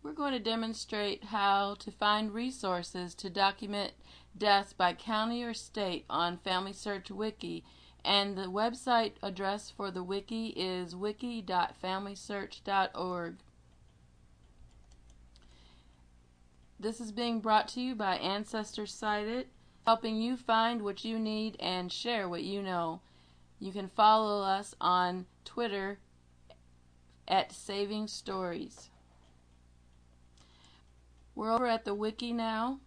We're going to demonstrate how to find resources to document deaths by county or state on FamilySearch Wiki, and the website address for the wiki is wiki.familysearch.org. This is being brought to you by Ancestors Cited, helping you find what you need and share what you know. You can follow us on Twitter at Saving Stories. We're over at the wiki now.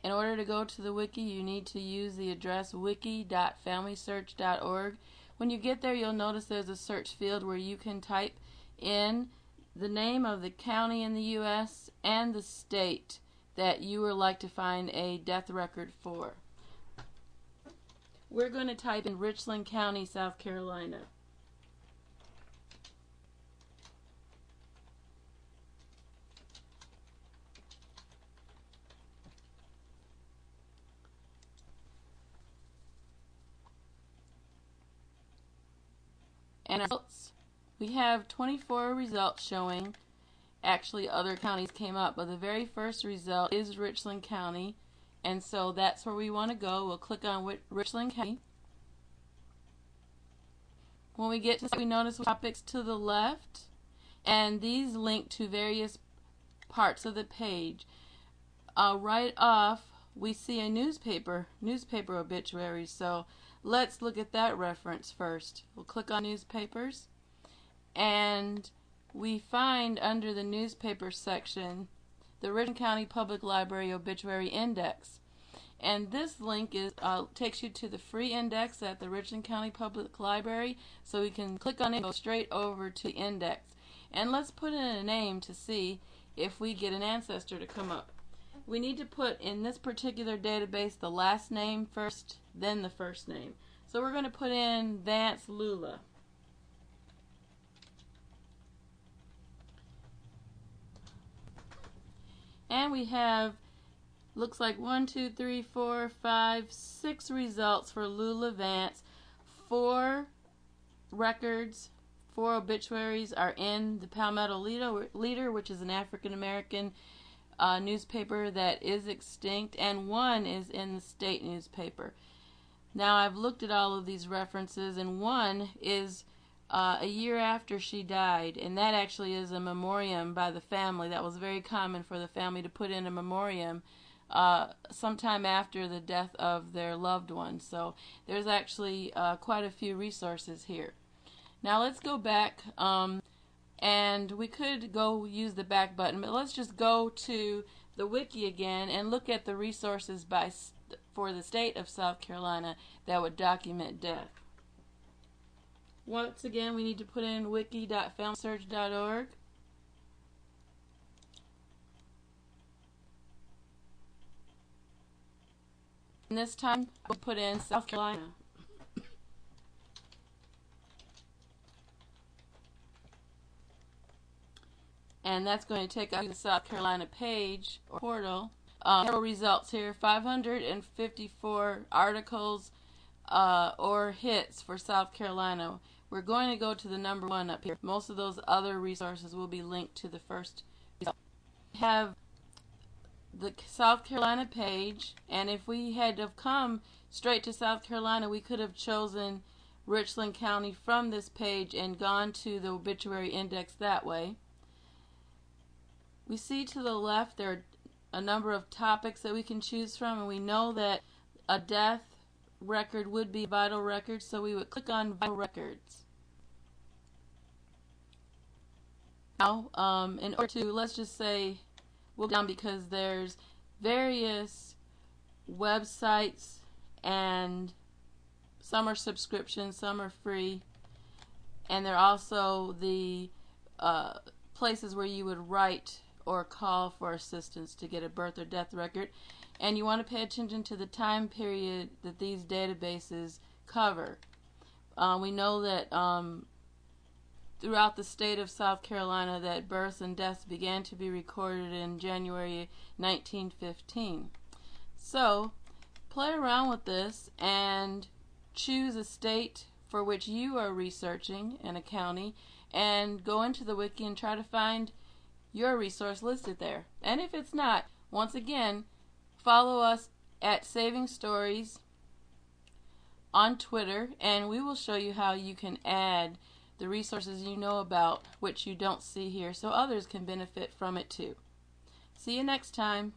In order to go to the wiki, you need to use the address wiki.familysearch.org. When you get there, you'll notice there's a search field where you can type in the name of the county in the U.S. and the state that you would like to find a death record for. We're going to type in Richland County, South Carolina. And results, we have 24 results showing. Actually, other counties came up, but the very first result is Richland County, and so that's where we want to go. We'll click on Richland County. When we get to we notice topics to the left, and these link to various parts of the page. Right off, we see a newspaper obituary, so let's look at that reference first. We'll click on newspapers, and we find under the newspaper section the Richland County Public Library Obituary Index. And this link takes you to the free index at the Richland County Public Library, so we can click on it and go straight over to the index. And let's put in a name to see if we get an ancestor to come up. We need to put in this particular database the last name first, then the first name. So we're going to put in Vance Lula. And we have, looks like 1, 2, 3, 4, 5, 6 results for Lula Vance. 4 records, 4 obituaries are in the Palmetto Leader, which is an African American newspaper that is extinct, and 1 is in the state newspaper. Now, I've looked at all of these references, and 1 is a year after she died, and that actually is a memoriam by the family. That was very common for the family to put in a memoriam sometime after the death of their loved one. So there's actually quite a few resources here. Now let's go back, and we could go use the back button, but let's just go to the wiki again and look at the resources for the state of South Carolina that would document death. Once again, we need to put in wiki.familysearch.org. And this time, we'll put in South Carolina. And that's going to take us to the South Carolina page or portal. Several results here, 554 articles or hits for South Carolina. We're going to go to the number 1 up here. Most of those other resources will be linked to the first result. We have the South Carolina page, and if we had have come straight to South Carolina, we could have chosen Richland County from this page and gone to the obituary index that way. We see to the left there are a number of topics that we can choose from, and we know that a death record would be vital records, so we would click on vital records. Now, in order to, let's just say, we'll go down because there's various websites, and some are subscriptions, some are free, and there are also the places where you would write or call for assistance to get a birth or death record. And you want to pay attention to the time period that these databases cover. We know that throughout the state of South Carolina that births and deaths began to be recorded in January 1915. So play around with this and choose a state for which you are researching in a county, and go into the wiki and try to find your resource listed there. And if it's not, once again, follow us at Saving Stories on Twitter, and we will show you how you can add the resources you know about which you don't see here so others can benefit from it too. See you next time.